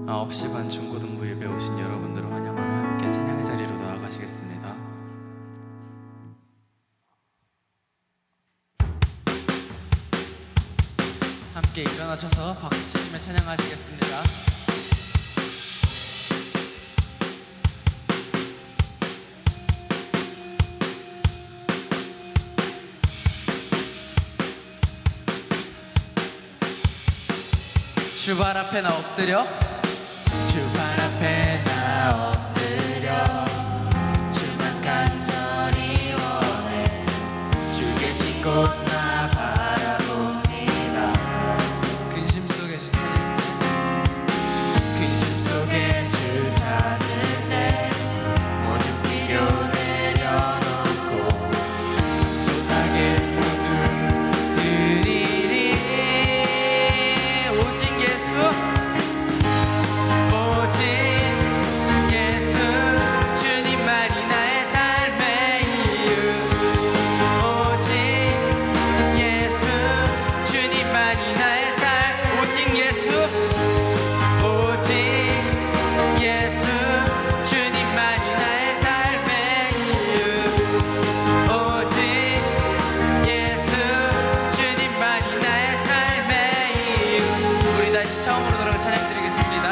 9시 반 중고등부 예배 오신 여러분들을 환영하며 함께 찬양의 자리로 나아가시겠습니다. 함께 일어나셔서 박수 치시며 찬양하시겠습니다. 주발 앞에 나 엎드려, 주발 앞에 나 엎드려, 주만 간절히 원해, 주 계신 곳 나 바라봅니다. 근심 속에 주 찾을 때, 근심 속에 주 찾을 때, 모든 필요 내려놓고 겸손하게 모두 드리리. 오직 예수, 오직 예수, 주님만이 나의 삶의 이유. 오직 예수, 주님만이 나의 삶. 오직 예수, 오직 예수, 주님만이 나의 삶의 이유. 오직 예수, 주님만이 나의 삶의 이유. 우리 다시 처음으로 돌아가 찬양드리겠습니다.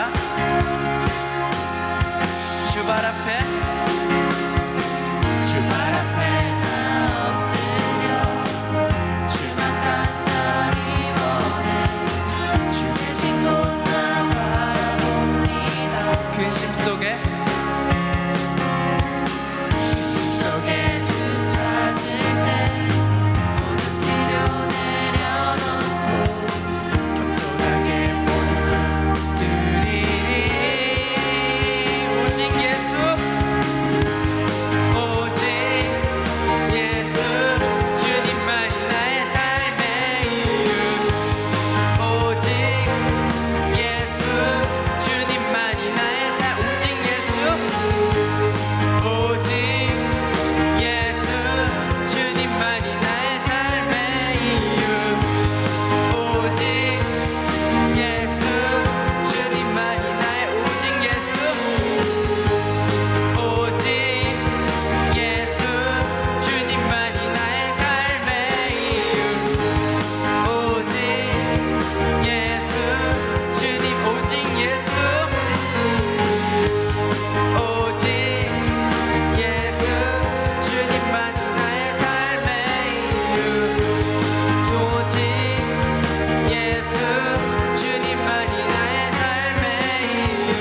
주발 앞에, 주발 앞에 나 엎드려, 주만 간절히 원해, 주 계신 곳 나 바라봅니다. 근심 속에, 근심 속에 주 찾을 때, 모든 필요 내려놓고 겸손하게 모두 드리리. 오직 예수, 오직 예수, 주님만이 나의 삶의 이유. 오직 예수, 주님만이 나의 삶. 오직 예수, 오직 예수, 주님만이 나의 삶의 이유. 오직 예수, 주님만이 나의. 오직 예수, 오직 예수, 주님만이 나의 삶의 이유. 오직 예수, 주님. 오직 예수, 오직 예수, 주님만이 나의 삶의 이유. 오직 예수, 주님만이 나의 삶의 이유.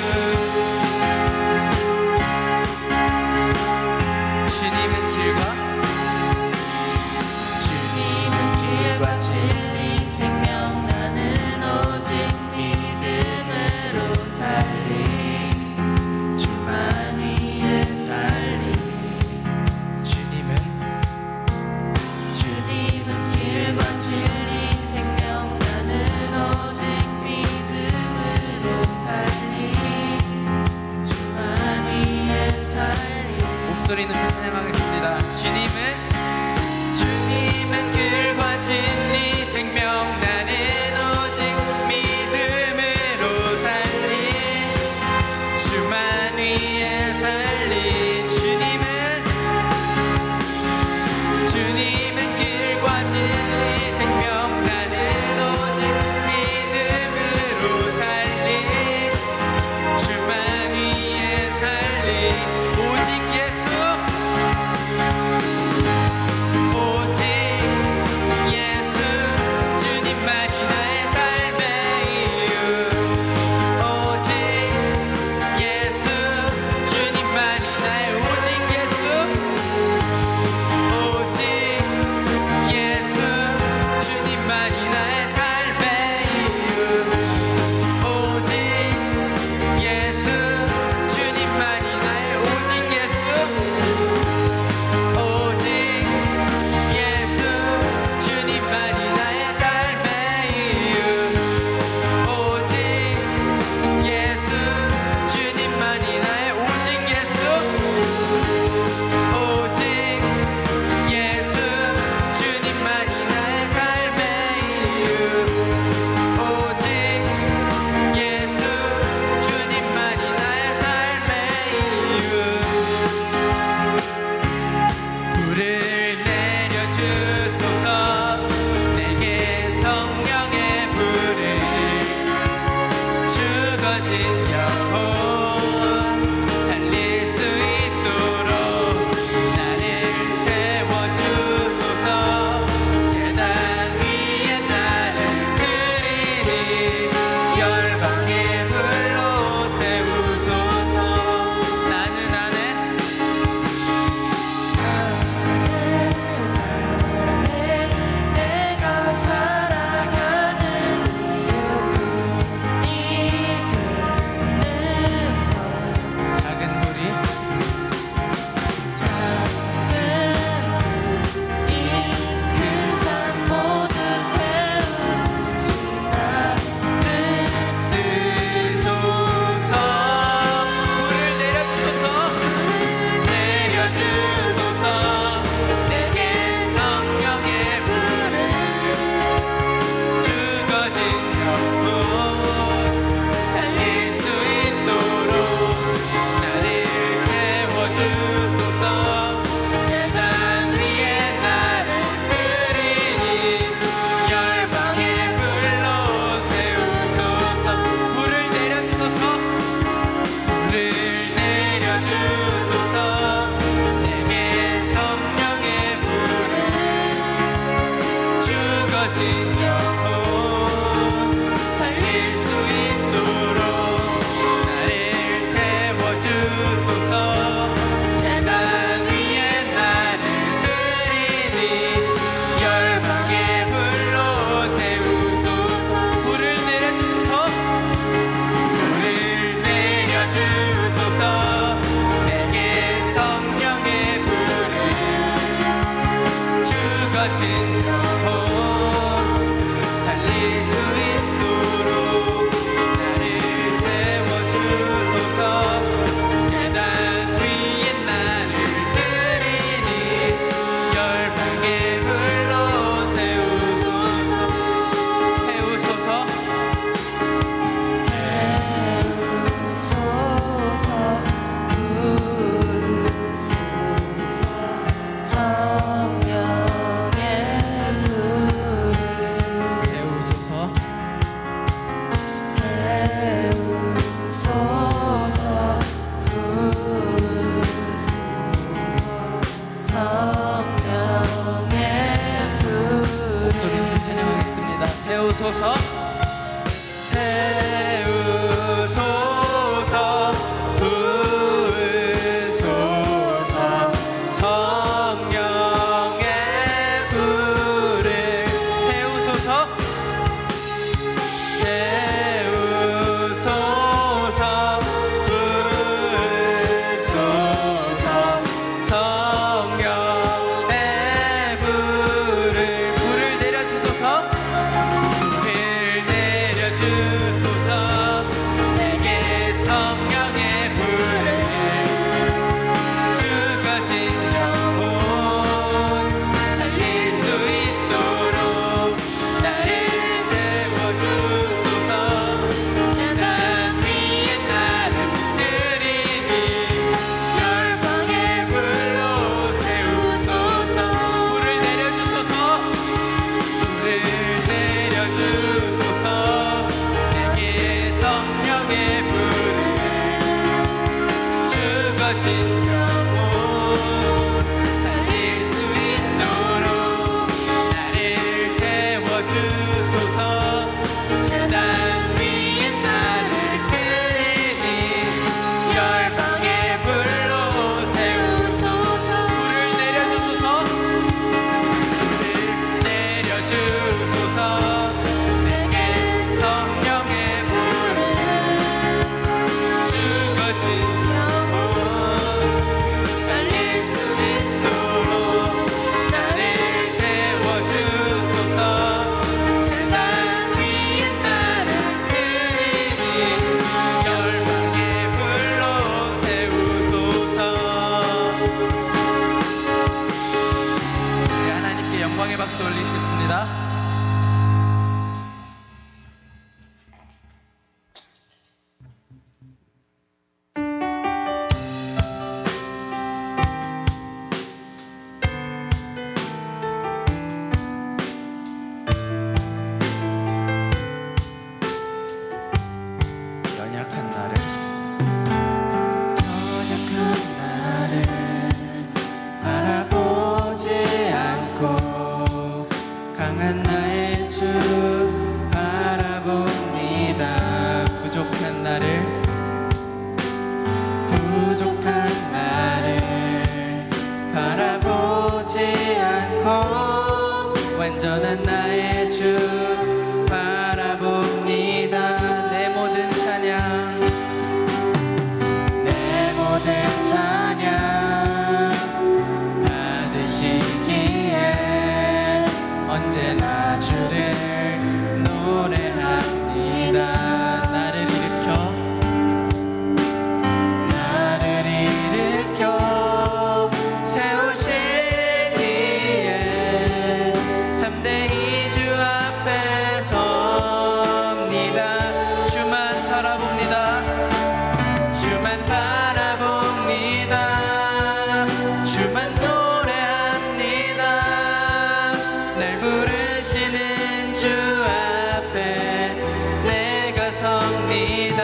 주님은 길과, 주님은 길과 진리 생명, 나는 오직 믿음으로 살리, 주만 위에 살리. 주님은, 주님은 길과 진리 생명, 나는 오직 믿음으로 살리, 주만 위에 살리. 목소리 높이 찬양하겠습니다. 주님은 길과 진리 생명, 나는 오직 믿음으로 살리, 주만 위에 살리. 주님은 길과 진리 생명, 나는 오직 믿음으로 살리, 주만 위에 살리. 오직 예수, 주소서. 내게 성령의 불을 죽어진 영혼 살릴 수 있도록 나를 세워주소서. 재단 위에 나를 드리니 열방의 불로 세우소서. 불을 내려주소서. 불을 내려주소서. 내게 성령의 불을 죽어진 영혼 살릴 수 있도록 나를 태워주소서. 재단 위에 나를 드리니 열방의 불로 세우소서. 불을 내려주소서. 불을 내려주소서. 내게 성령의 불을 죽어진 영혼 살릴 수 있도록 나를 태워주소서. 재단 위에 나를 드리니 열방의 불로 세우소서. 네, 하나님께 영광의 박수 올리시겠습니다. 연약한 나를 바라보지 않고 강한 나의 주 바라봅니다. 부족한 나를 바라보지 않고 완전한 나의 주 바라봅니다. 내 모든 찬양 받으시기에 언제나 주를 노래합니다. 나를 일으켜 세우시기에 담대히 주 앞에 섭니다. 주만 바라봅니다. 주만 바라봅니다. 주만 노래합니다. 날 부르시는 주 앞에 내가 섭니다.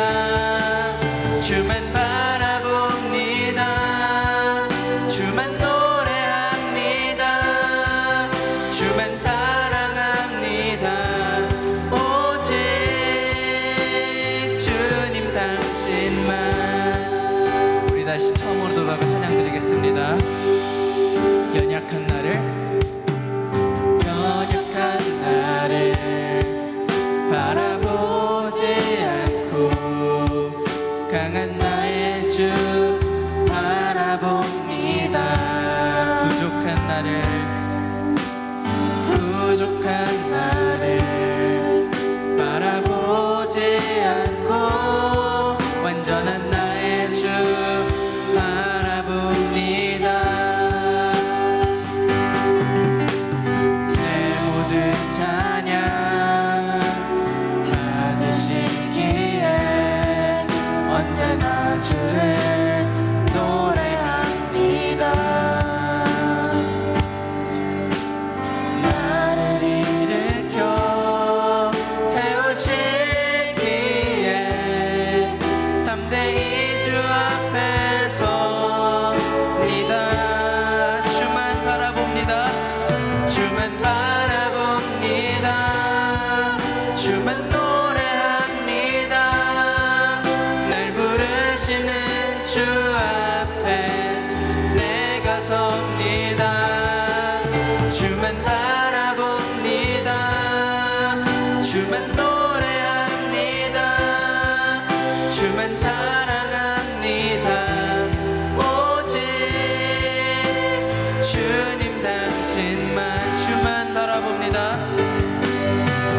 주만 바라봅니다. 주만 노래합니다. 주만 사랑합니다. 오직 주님 당신만. 우리 다시 처음으로 돌아가 찬양 드리겠습니다. 연약한 나를 바라보지 않고 강한 나의 주 바라봅니다. 부족한 나를 바라보지 않고 완전한 나의 주 바라봅니다. 내 모든 찬양 받으시기에 언제나 주를 노래합니다. 나를 일으켜 세우시기에 담대히 주 앞에 섭니다. 주만 바라봅니다. 주만 바라봅니다. 주만 노래합니다. 날 부르시는 주 앞에 내가 섭니다. 주만 바라봅니다. 주만 노래합니다. 주만 사랑합니다. 오직 주님 당신만. 주만 바라봅니다.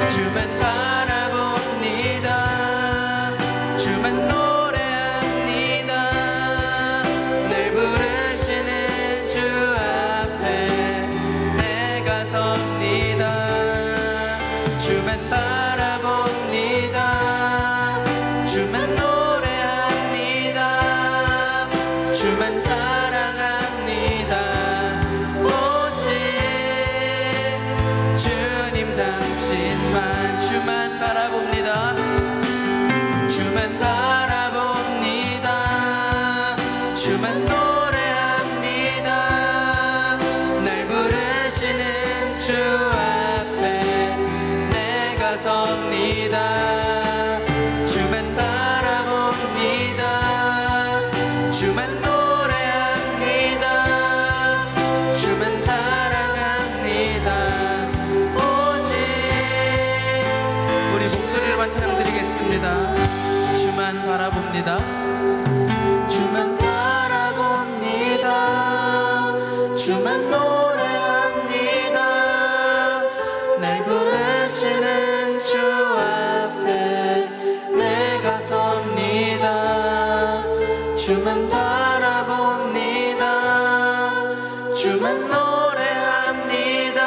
주만 바라봅니다. 주만 노래합니다. 늘 부르시는 주 앞에 내가 섭니다. 주만 바라봅니다. 주만 노래합니다. 주만 사랑합니다. 오직 주님 당신만. 주만 바라봅니다. 주만 바라봅니다. 주만 노래합니다. 날 부르시는 주 앞에 내가 섭니다. 주만 바라봅니다. 주만 노래합니다. 주만 사랑합니다. 오직 우리 목소리로만 찬양드리겠습니다. 주만 바라봅니다. 주만 바라봅니다. 주만 노래합니다. 날 부르시는 주 앞에 내가 섭니다. 주만 바라봅니다. 주만 노래합니다.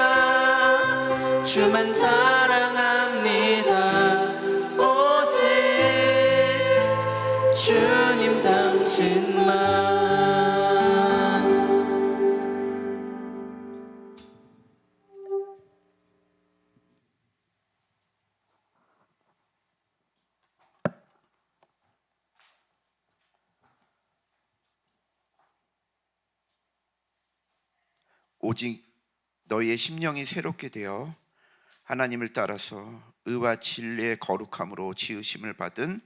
주만 사랑합니다. 오직 주님 당신만. 오직 너희의 심령이 새롭게 되어 하나님을 따라서 의와 진리의 거룩함으로 지으심을 받은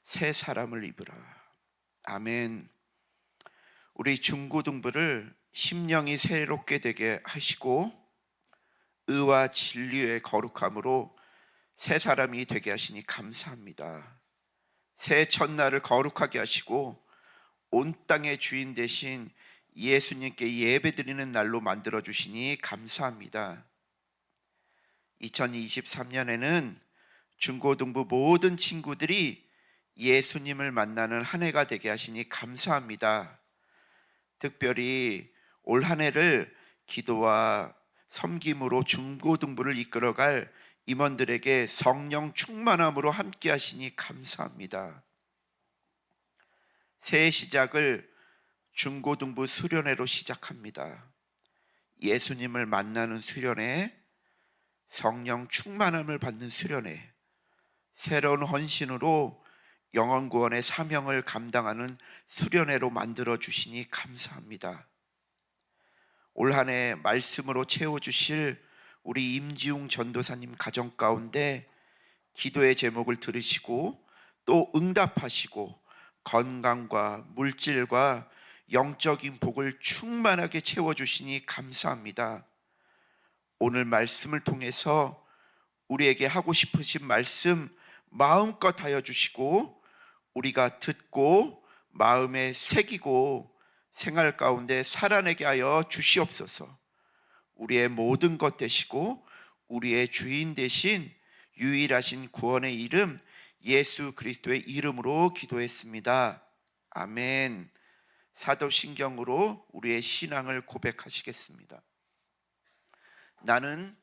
새 사람을 입으라. 아멘. 우리 중고등부를 심령이 새롭게 되게 하시고 의와 진리의 거룩함으로 새 사람이 되게 하시니 감사합니다. 새 첫날을 거룩하게 하시고 온 땅의 주인 되신 예수님께 예배드리는 날로 만들어 주시니 감사합니다. 2023년에는 중고등부 모든 친구들이 예수님을 만나는 한 해가 되게 하시니 감사합니다. 특별히 올 한 해를 기도와 섬김으로 중고등부를 이끌어갈 임원들에게 성령 충만함으로 함께 하시니 감사합니다. 새해 시작을 중고등부 수련회로 시작합니다. 예수님을 만나는 수련회, 성령 충만함을 받는 수련회, 새로운 헌신으로 영혼 구원의 사명을 감당하는 수련회로 만들어 주시니 감사합니다. 올 한 해 말씀으로 채워주실 우리 임지웅 전도사님 가정 가운데 기도의 제목을 들으시고 또 응답하시고 건강과 물질과 영적인 복을 충만하게 채워주시니 감사합니다. 오늘 말씀을 통해서 우리에게 하고 싶으신 말씀 마음껏 하여 주시고 우리가 듣고 마음에 새기고 생활 가운데 살아내게 하여 주시옵소서. 우리의 모든 것 되시고 우리의 주인 되신 유일하신 구원의 이름 예수 그리스도의 이름으로 기도했습니다. 아멘. 사도신경으로 우리의 신앙을 고백하시겠습니다. 나는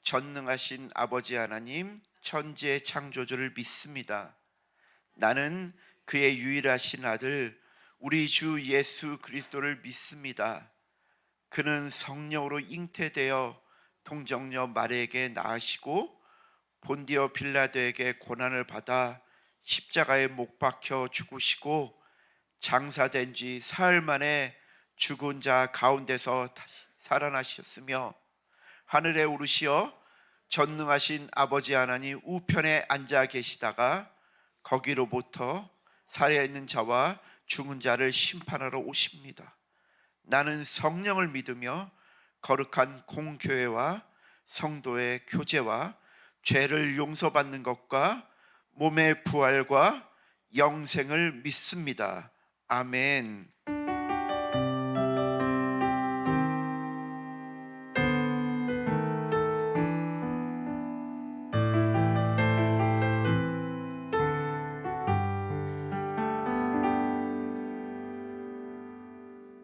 전능하신 아버지 하나님 천지의 창조주를 믿습니다. 나는 그의 유일하신 아들 우리 주 예수 그리스도를 믿습니다. 그는 성령으로 잉태되어 동정녀 마리아에게 낳으시고 본디오 빌라도에게 고난을 받아 십자가에 못 박혀 죽으시고 장사된 지 사흘 만에 죽은 자 가운데서 다시 살아나셨으며 하늘에 오르시어 전능하신 아버지 하나님 우편에 앉아 계시다가 거기로부터 살아있는 자와 죽은 자를 심판하러 오십니다. 나는 성령을 믿으며 거룩한 공교회와 성도의 교제와 죄를 용서받는 것과 몸의 부활과 영생을 믿습니다. 아멘.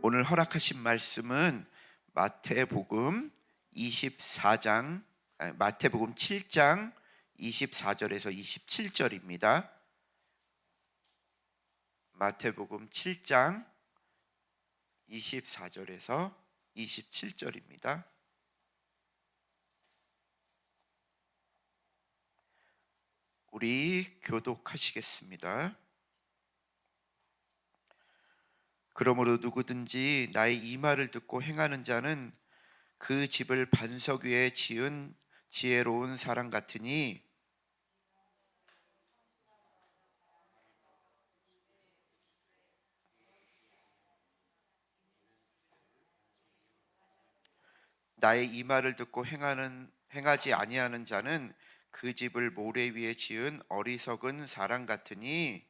오늘 허락하신 말씀은 마태복음 7장 24절에서 27절입니다. 마태복음 7장 24절에서 27절입니다. 우리 교독하시겠습니다. 그러므로 누구든지 나의 이 말을 듣고 행하는 자는 그 집을 반석 위에 지은 지혜로운 사람 같으니 나의 이 말을 듣고 행하지 아니하는 자는 그 집을 모래 위에 지은 어리석은 사람 같으니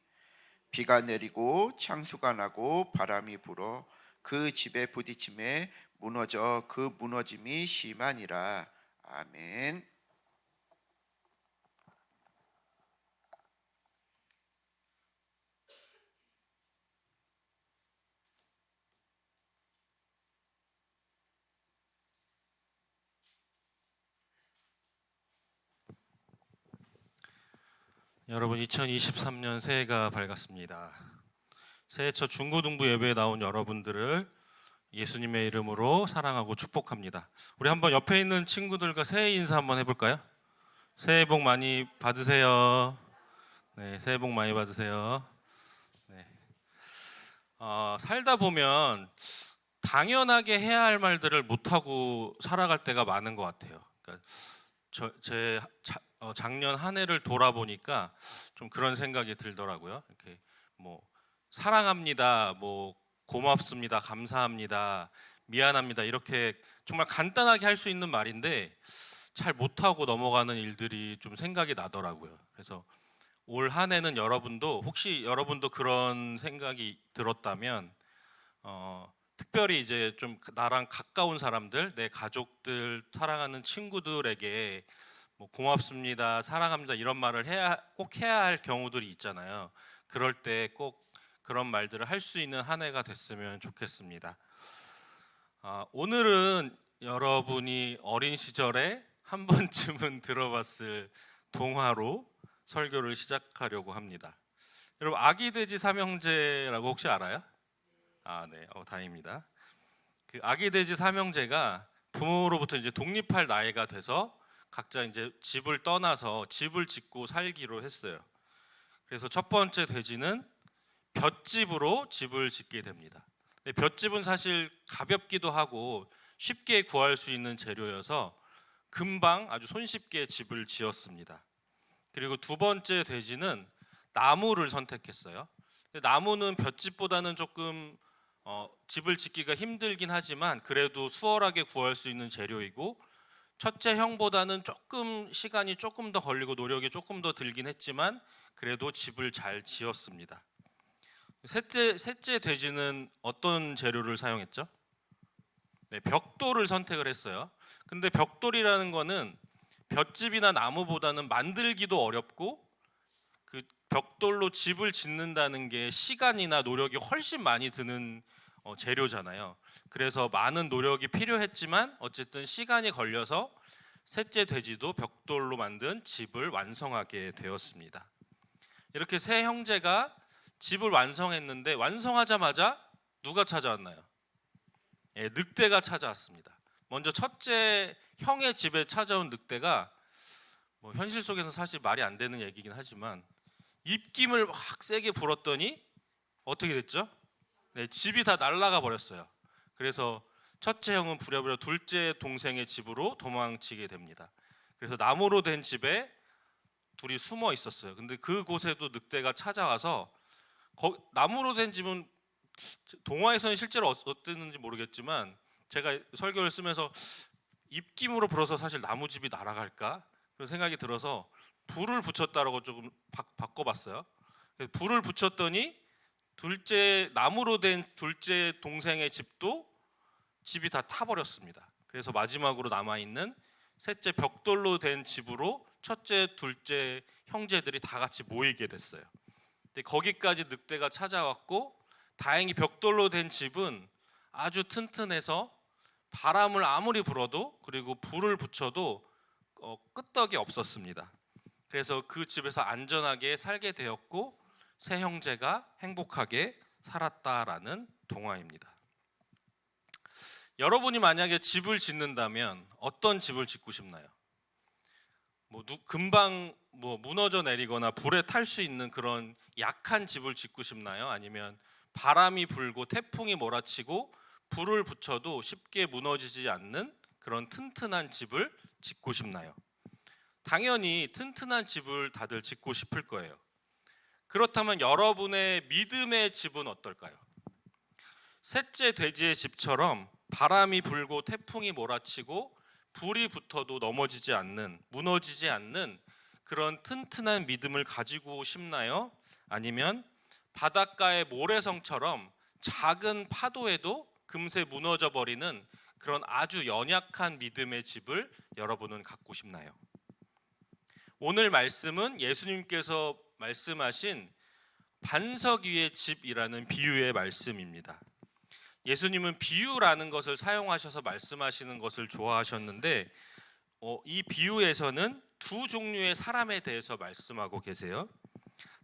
비가 내리고 창수가 나고 바람이 불어 그 집에 부딪힘에 무너져 그 무너짐이 심하니라. 아멘. 여러분 2023년 새해가 밝았습니다. 새해 첫 중고등부 예배에 나온 여러분들을 예수님의 이름으로 사랑하고 축복합니다. 우리 한번 옆에 있는 친구들과 새해 인사 한번 해볼까요? 새해 복 많이 받으세요. 네, 새해 복 많이 받으세요. 네. 살다 보면 당연하게 해야 할 말들을 못하고 살아갈 때가 많은 것 같아요. 그러니까 작년 한 해를 돌아보니까 좀 그런 생각이 들더라고요. 이렇게 뭐 사랑합니다, 뭐 고맙습니다, 감사합니다, 미안합니다 이렇게 정말 간단하게 할 수 있는 말인데 잘 못하고 넘어가는 일들이 좀 생각이 나더라고요. 그래서 올 한 해는 혹시 여러분도 그런 생각이 들었다면 특별히 이제 좀 나랑 가까운 사람들, 내 가족들, 사랑하는 친구들에게 뭐 고맙습니다, 사랑합니다 이런 말을 꼭 해야 할 경우들이 있잖아요. 그럴 때 꼭 그런 말들을 할 수 있는 한 해가 됐으면 좋겠습니다. 오늘은 여러분이 어린 시절에 한 번쯤은 들어봤을 동화로 설교를 시작하려고 합니다. 여러분 아기 돼지 삼형제라고 혹시 알아요? 네, 다행입니다. 그 아기 돼지 삼형제가 부모로부터 이제 독립할 나이가 돼서 각자 이제 집을 떠나서 집을 짓고 살기로 했어요. 그래서 첫 번째 돼지는 볏집으로 집을 짓게 됩니다. 볏집은 사실 가볍기도 하고 쉽게 구할 수 있는 재료여서 금방 아주 손쉽게 집을 지었습니다. 그리고 두 번째 돼지는 나무를 선택했어요. 나무는 볏집보다는 조금 집을 짓기가 힘들긴 하지만 그래도 수월하게 구할 수 있는 재료이고 첫째 형보다는 조금 시간이 조금 더 걸리고 노력이 조금 더 들긴 했지만 그래도 집을 잘 지었습니다. 셋째 돼지는 어떤 재료를 사용했죠? 네, 벽돌을 선택을 했어요. 근데 벽돌이라는 거는 볏집이나 나무보다는 만들기도 어렵고 그 벽돌로 집을 짓는다는 게 시간이나 노력이 훨씬 많이 드는 재료잖아요. 그래서 많은 노력이 필요했지만 어쨌든 시간이 걸려서 셋째 돼지도 벽돌로 만든 집을 완성하게 되었습니다. 이렇게 세 형제가 집을 완성했는데 완성하자마자 누가 찾아왔나요? 늑대가 찾아왔습니다. 먼저 첫째 형의 집에 찾아온 늑대가 뭐 현실 속에서 사실 말이 안 되는 얘기긴 하지만 입김을 확 세게 불었더니 어떻게 됐죠? 네, 집이 다 날아가 버렸어요. 그래서 첫째 형은 부랴부랴 둘째 동생의 집으로 도망치게 됩니다. 그래서 나무로 된 집에 둘이 숨어 있었어요. 근데 그곳에도 늑대가 찾아와서 나무로 된 집은 동화에서는 실제로 어땠는지 모르겠지만 제가 설교를 쓰면서 입김으로 불어서 사실 나무집이 날아갈까? 그런 생각이 들어서 불을 붙였다라고 조금 바꿔봤어요. 불을 붙였더니 나무로 된 둘째 동생의 집이 다 타버렸습니다. 그래서 마지막으로 남아있는 셋째 벽돌로 된 집으로 첫째, 둘째 형제들이 다 같이 모이게 됐어요. 근데 거기까지 늑대가 찾아왔고 다행히 벽돌로 된 집은 아주 튼튼해서 바람을 아무리 불어도 그리고 불을 붙여도 끄떡이 없었습니다. 그래서 그 집에서 안전하게 살게 되었고 세 형제가 행복하게 살았다라는 동화입니다. 여러분이 만약에 집을 짓는다면 어떤 집을 짓고 싶나요? 금방 무너져 내리거나 불에 탈 수 있는 그런 약한 집을 짓고 싶나요? 아니면 바람이 불고 태풍이 몰아치고 불을 붙여도 쉽게 무너지지 않는 그런 튼튼한 집을 짓고 싶나요? 당연히 튼튼한 집을 다들 짓고 싶을 거예요. 그렇다면 여러분의 믿음의 집은 어떨까요? 셋째 돼지의 집처럼 바람이 불고 태풍이 몰아치고 불이 붙어도 넘어지지 않는, 무너지지 않는 그런 튼튼한 믿음을 가지고 싶나요? 아니면 바닷가의 모래성처럼 작은 파도에도 금세 무너져 버리는 그런 아주 연약한 믿음의 집을 여러분은 갖고 싶나요? 오늘 말씀은 예수님께서 말씀하신 반석 위의 집이라는 비유의 말씀입니다. 예수님은 비유라는 것을 사용하셔서 말씀하시는 것을 좋아하셨는데 이 비유에서는 두 종류의 사람에 대해서 말씀하고 계세요.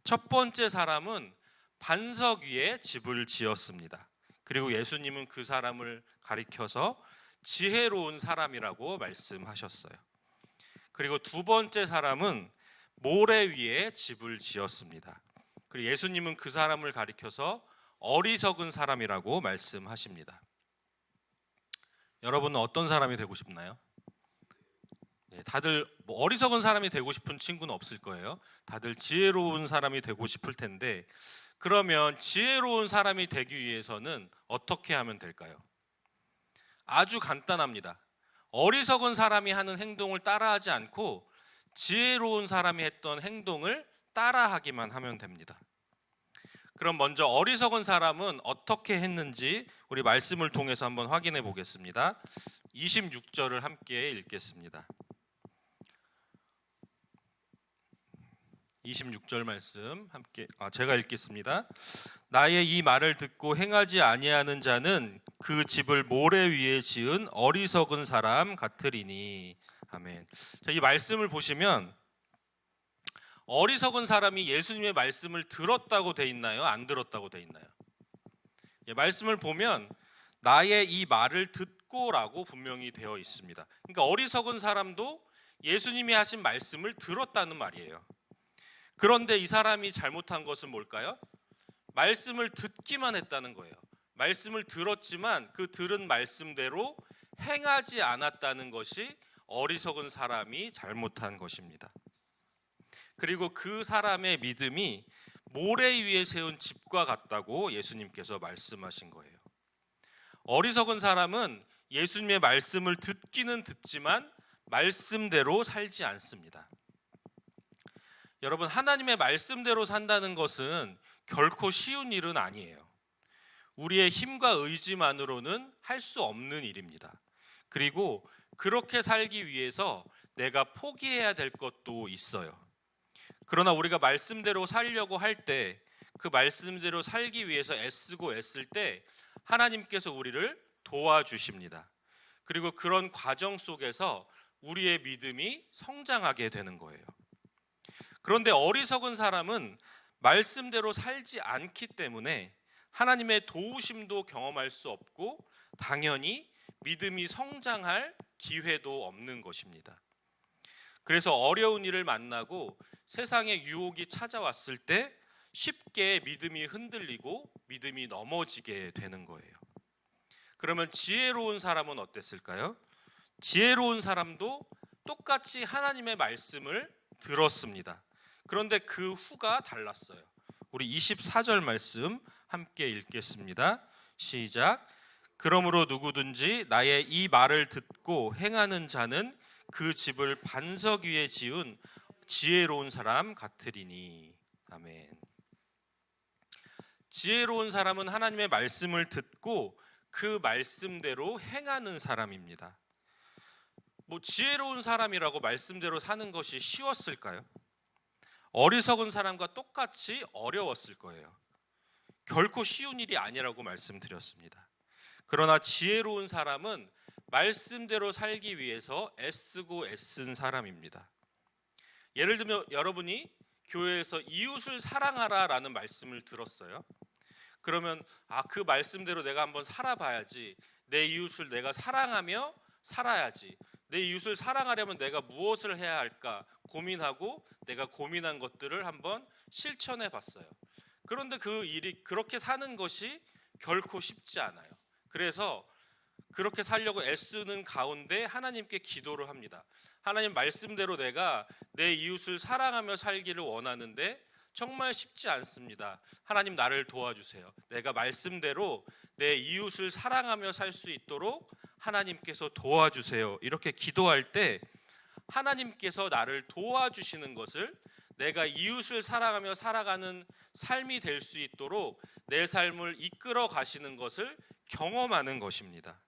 첫 번째 사람은 반석 위에 집을 지었습니다. 그리고 예수님은 그 사람을 가리켜서 지혜로운 사람이라고 말씀하셨어요. 그리고 두 번째 사람은 모래 위에 집을 지었습니다. 그리고 예수님은 그 사람을 가리켜서 어리석은 사람이라고 말씀하십니다. 여러분은 어떤 사람이 되고 싶나요? 다들 어리석은 사람이 되고 싶은 친구는 없을 거예요. 다들 지혜로운 사람이 되고 싶을 텐데, 그러면 지혜로운 사람이 되기 위해서는 어떻게 하면 될까요? 아주 간단합니다. 어리석은 사람이 하는 행동을 따라하지 않고 지혜로운 사람이 했던 행동을 따라하기만 하면 됩니다. 그럼 먼저 어리석은 사람은 어떻게 했는지 우리 말씀을 통해서 한번 확인해 보겠습니다. 26절을 함께 읽겠습니다. 26절 말씀 함께 제가 읽겠습니다. 나의 이 말을 듣고 행하지 아니하는 자는 그 집을 모래 위에 지은 어리석은 사람 같으리니. 아멘. 이 말씀을 보시면 어리석은 사람이 예수님의 말씀을 들었다고 돼 있나요? 안 들었다고 돼 있나요? 말씀을 보면 나의 이 말을 듣고라고 분명히 되어 있습니다. 그러니까 어리석은 사람도 예수님이 하신 말씀을 들었다는 말이에요. 그런데 이 사람이 잘못한 것은 뭘까요? 말씀을 듣기만 했다는 거예요. 말씀을 들었지만 그 들은 말씀대로 행하지 않았다는 것이 어리석은 사람이 잘못한 것입니다. 그리고 그 사람의 믿음이 모래 위에 세운 집과 같다고 예수님께서 말씀하신 거예요. 어리석은 사람은 예수님의 말씀을 듣기는 듣지만 말씀대로 살지 않습니다. 여러분, 하나님의 말씀대로 산다는 것은 결코 쉬운 일은 아니에요. 우리의 힘과 의지만으로는 할 수 없는 일입니다. 그리고 그렇게 살기 위해서 내가 포기해야 될 것도 있어요. 그러나 우리가 말씀대로 살려고 할 때, 그 말씀대로 살기 위해서 애쓰고 애쓸 때 하나님께서 우리를 도와주십니다. 그리고 그런 과정 속에서 우리의 믿음이 성장하게 되는 거예요. 그런데 어리석은 사람은 말씀대로 살지 않기 때문에 하나님의 도우심도 경험할 수 없고 당연히 믿음이 성장할 기회도 없는 것입니다. 그래서 어려운 일을 만나고 세상의 유혹이 찾아왔을 때 쉽게 믿음이 흔들리고 믿음이 넘어지게 되는 거예요. 그러면 지혜로운 사람은 어땠을까요? 지혜로운 사람도 똑같이 하나님의 말씀을 들었습니다. 그런데 그 후가 달랐어요. 우리 24절 말씀 함께 읽겠습니다. 시작. 그러므로 누구든지 나의 이 말을 듣고 행하는 자는 그 집을 반석 위에 지은 지혜로운 사람 같으리니. 아멘. 지혜로운 사람은 하나님의 말씀을 듣고 그 말씀대로 행하는 사람입니다. 지혜로운 사람이라고 말씀대로 사는 것이 쉬웠을까요? 어리석은 사람과 똑같이 어려웠을 거예요. 결코 쉬운 일이 아니라고 말씀드렸습니다. 그러나 지혜로운 사람은 말씀대로 살기 위해서 애쓰고 애쓴 사람입니다. 예를 들면 여러분이 교회에서 이웃을 사랑하라라는 말씀을 들었어요. 그러면 그 말씀대로 내가 한번 살아봐야지. 내 이웃을 내가 사랑하며 살아야지. 내 이웃을 사랑하려면 내가 무엇을 해야 할까 고민하고 내가 고민한 것들을 한번 실천해 봤어요. 그런데 그 일이 그렇게 사는 것이 결코 쉽지 않아요. 그래서 그렇게 살려고 애쓰는 가운데 하나님께 기도를 합니다. 하나님, 말씀대로 내가 내 이웃을 사랑하며 살기를 원하는데 정말 쉽지 않습니다. 하나님, 나를 도와주세요. 내가 말씀대로 내 이웃을 사랑하며 살 수 있도록 하나님께서 도와주세요. 이렇게 기도할 때 하나님께서 나를 도와주시는 것을, 내가 이웃을 사랑하며 살아가는 삶이 될 수 있도록 내 삶을 이끌어 가시는 것을 경험하는 것입니다.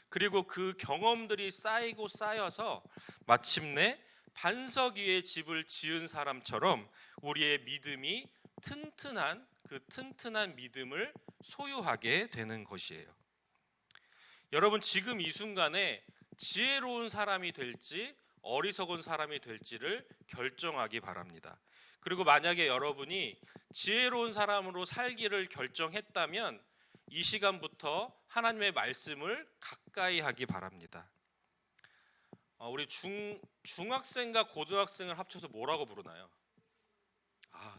그리고 그 경험들이 쌓이고 쌓여서 마침내 반석 위에 집을 지은 사람처럼 우리의 믿음이 튼튼한, 그 튼튼한 믿음을 소유하게 되는 것이에요. 여러분, 지금 이 순간에 지혜로운 사람이 될지 어리석은 사람이 될지를 결정하기 바랍니다. 그리고 만약에 여러분이 지혜로운 사람으로 살기를 결정했다면 이 시간부터 하나님의 말씀을 가까이 하기 바랍니다. 우리 중학생과 고등학생을 합쳐서 뭐라고 부르나요?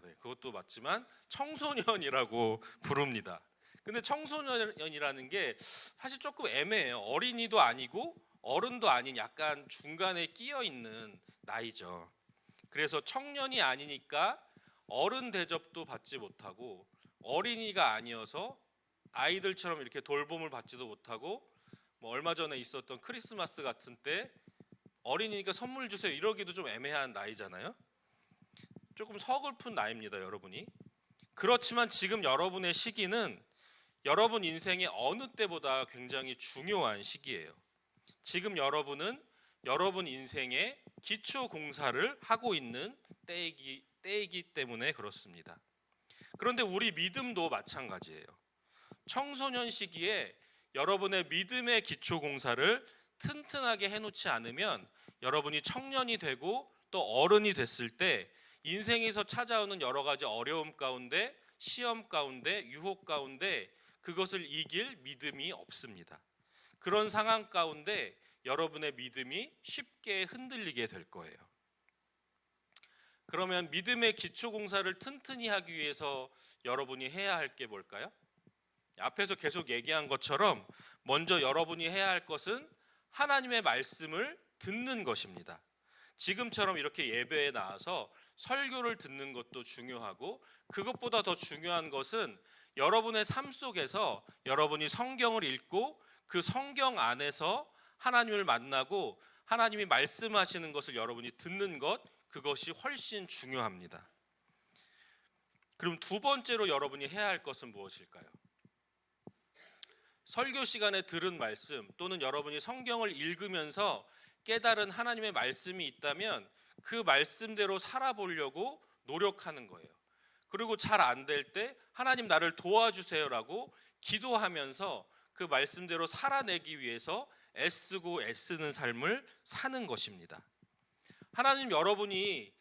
네, 그것도 맞지만 청소년이라고 부릅니다. 근데 청소년이라는 게 사실 조금 애매해요. 어린이도 아니고 어른도 아닌 약간 중간에 끼어 있는 나이죠. 그래서 청년이 아니니까 어른 대접도 받지 못하고, 어린이가 아니어서 아이들처럼 이렇게 돌봄을 받지도 못하고, 얼마 전에 있었던 크리스마스 같은 때 어린이니까 선물 주세요 이러기도 좀 애매한 나이잖아요. 조금 서글픈 나이입니다, 여러분이. 그렇지만 지금 여러분의 시기는 여러분 인생의 어느 때보다 굉장히 중요한 시기예요. 지금 여러분은 여러분 인생의 기초 공사를 하고 있는 때이기 때문에 그렇습니다. 그런데 우리 믿음도 마찬가지예요. 청소년 시기에 여러분의 믿음의 기초 공사를 튼튼하게 해놓지 않으면 여러분이 청년이 되고 또 어른이 됐을 때 인생에서 찾아오는 여러 가지 어려움 가운데, 시험 가운데, 유혹 가운데 그것을 이길 믿음이 없습니다. 그런 상황 가운데 여러분의 믿음이 쉽게 흔들리게 될 거예요. 그러면 믿음의 기초 공사를 튼튼히 하기 위해서 여러분이 해야 할 게 뭘까요? 앞에서 계속 얘기한 것처럼 먼저 여러분이 해야 할 것은 하나님의 말씀을 듣는 것입니다. 지금처럼 이렇게 예배에 나와서 설교를 듣는 것도 중요하고, 그것보다 더 중요한 것은 여러분의 삶 속에서 여러분이 성경을 읽고 그 성경 안에서 하나님을 만나고 하나님이 말씀하시는 것을 여러분이 듣는 것, 그것이 훨씬 중요합니다. 그럼 두 번째로 여러분이 해야 할 것은 무엇일까요? 설교 시간에 들은 말씀 또는 여러분이 성경을 읽으면서 깨달은 하나님의 말씀이 있다면 그 말씀대로 살아보려고 노력하는 거예요. 그리고 잘 안 될 때 하나님 나를 도와주세요라고 기도하면서 그 말씀대로 살아내기 위해서 애쓰고 애쓰는 삶을 사는 것입니다. 하나님, 여러분이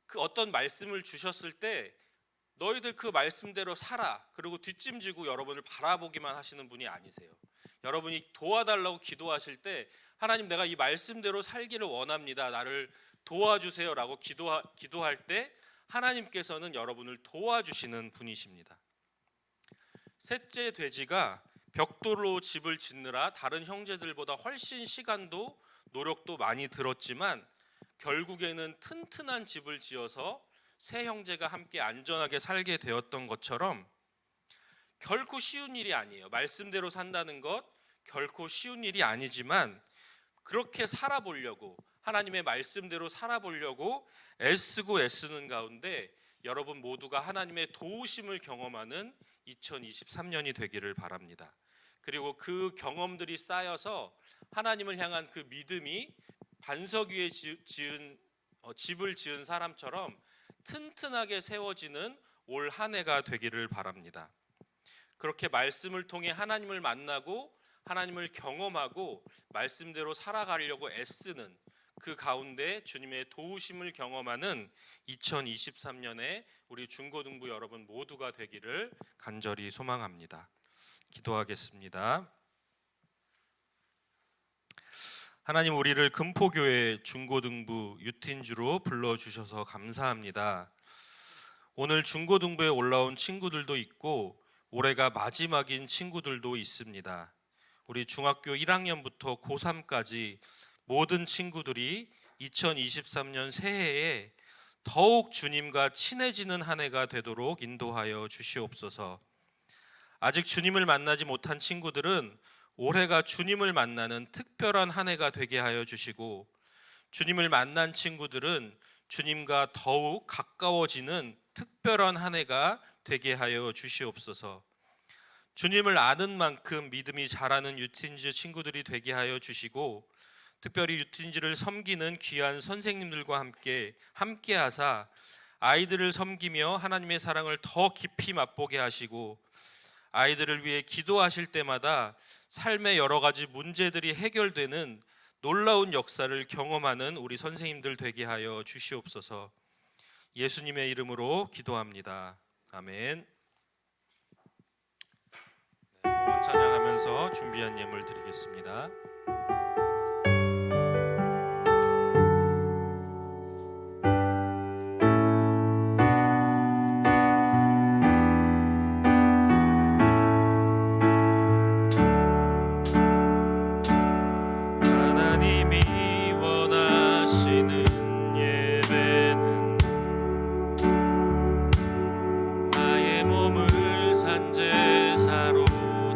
그 어떤 말씀을 주셨을 때 너희들 그 말씀대로 살아, 그리고 뒷짐지고 여러분을 바라보기만 하시는 분이 아니세요. 여러분이 도와달라고 기도하실 때 하나님, 내가 이 말씀대로 살기를 원합니다, 나를 도와주세요라고 기도할 때 하나님께서는 여러분을 도와주시는 분이십니다. 셋째 돼지가 벽돌로 집을 짓느라 다른 형제들보다 훨씬 시간도 노력도 많이 들었지만 결국에는 튼튼한 집을 지어서 세 형제가 함께 안전하게 살게 되었던 것처럼 결코 쉬운 일이 아니에요. 말씀대로 산다는 것 결코 쉬운 일이 아니지만 그렇게 살아보려고, 하나님의 말씀대로 살아보려고 애쓰고 애쓰는 가운데 여러분 모두가 하나님의 도우심을 경험하는 2023년이 되기를 바랍니다. 그리고 그 경험들이 쌓여서 하나님을 향한 그 믿음이 반석 위에 집을 지은 사람처럼 튼튼하게 세워지는 올 한 해가 되기를 바랍니다. 그렇게 말씀을 통해 하나님을 만나고 하나님을 경험하고 말씀대로 살아가려고 애쓰는 그 가운데 주님의 도우심을 경험하는 2023년에 우리 중고등부 여러분 모두가 되기를 간절히 소망합니다. 기도하겠습니다. 하나님, 우리를 금포교회 중고등부 유틴주로 불러주셔서 감사합니다. 오늘 중고등부에 올라온 친구들도 있고 올해가 마지막인 친구들도 있습니다. 우리 중학교 1학년부터 고3까지 모든 친구들이 2023년 새해에 더욱 주님과 친해지는 한 해가 되도록 인도하여 주시옵소서. 아직 주님을 만나지 못한 친구들은 올해가 주님을 만나는 특별한 한 해가 되게 하여 주시고, 주님을 만난 친구들은 주님과 더욱 가까워지는 특별한 한 해가 되게 하여 주시옵소서. 주님을 아는 만큼 믿음이 자라는 유틴즈 친구들이 되게 하여 주시고, 특별히 유틴즈를 섬기는 귀한 선생님들과 함께 하사 아이들을 섬기며 하나님의 사랑을 더 깊이 맛보게 하시고, 아이들을 위해 기도하실 때마다 삶의 여러 가지 문제들이 해결되는 놀라운 역사를 경험하는 우리 선생님들 되게 하여 주시옵소서. 예수님의 이름으로 기도합니다. 아멘. 봉헌 찬양하면서 준비한 예물 드리겠습니다. 하나님이 원하시는 예배는 나의 몸을 산제사로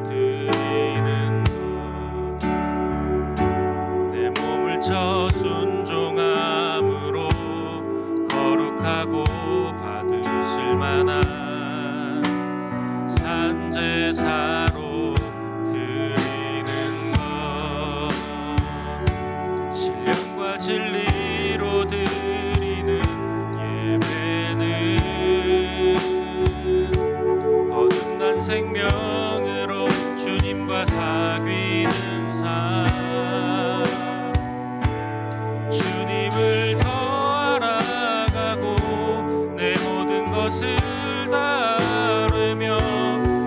드리는 것, 내 몸을 쳐 순종함으로 거룩하고 받으실 만한 산제사로 드리는 것, 신령과 진리로 드리는 예배는 거듭난 생명으로 주님과 사귀는 삶, 주님을 더 알아가고 내 모든 것을 다루며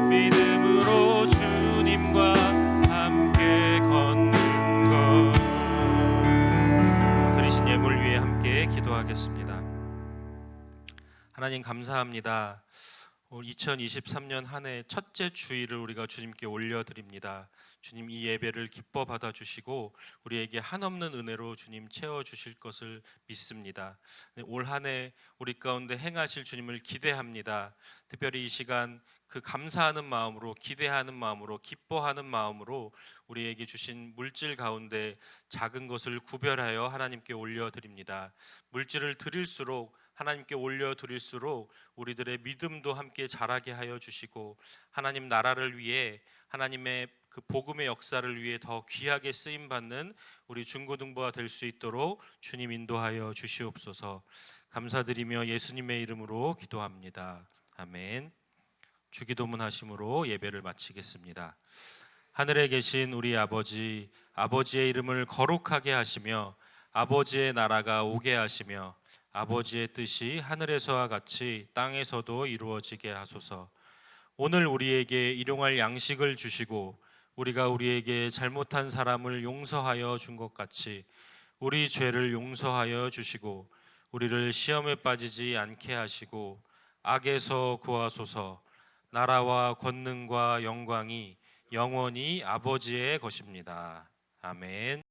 믿음으로 주님과 함께 걷는 것. 드리신 예물 위에 함께 기도하겠습니다. 하나님, 감사합니다. 2023년 한 해 첫째 주일을 우리가 주님께 올려드립니다. 주님, 이 예배를 기뻐 받아주시고 우리에게 한없는 은혜로 주님 채워주실 것을 믿습니다. 올 한 해 우리 가운데 행하실 주님을 기대합니다. 특별히 이 시간 그 감사하는 마음으로, 기대하는 마음으로, 기뻐하는 마음으로 우리에게 주신 물질 가운데 작은 것을 구별하여 하나님께 올려드립니다. 물질을 드릴수록, 하나님께 올려드릴수록 우리들의 믿음도 함께 자라게 하여 주시고, 하나님 나라를 위해, 하나님의 그 복음의 역사를 위해 더 귀하게 쓰임받는 우리 중고등부가 될 수 있도록 주님 인도하여 주시옵소서. 감사드리며 예수님의 이름으로 기도합니다. 아멘. 주기도문 하심으로 예배를 마치겠습니다. 하늘에 계신 우리 아버지, 아버지의 이름을 거룩하게 하시며 아버지의 나라가 오게 하시며 아버지의 뜻이 하늘에서와 같이 땅에서도 이루어지게 하소서. 오늘 우리에게 일용할 양식을 주시고 우리가 우리에게 잘못한 사람을 용서하여 준 것 같이 우리 죄를 용서하여 주시고 우리를 시험에 빠지지 않게 하시고 악에서 구하소서. 나라와 권능과 영광이 영원히 아버지의 것입니다. 아멘.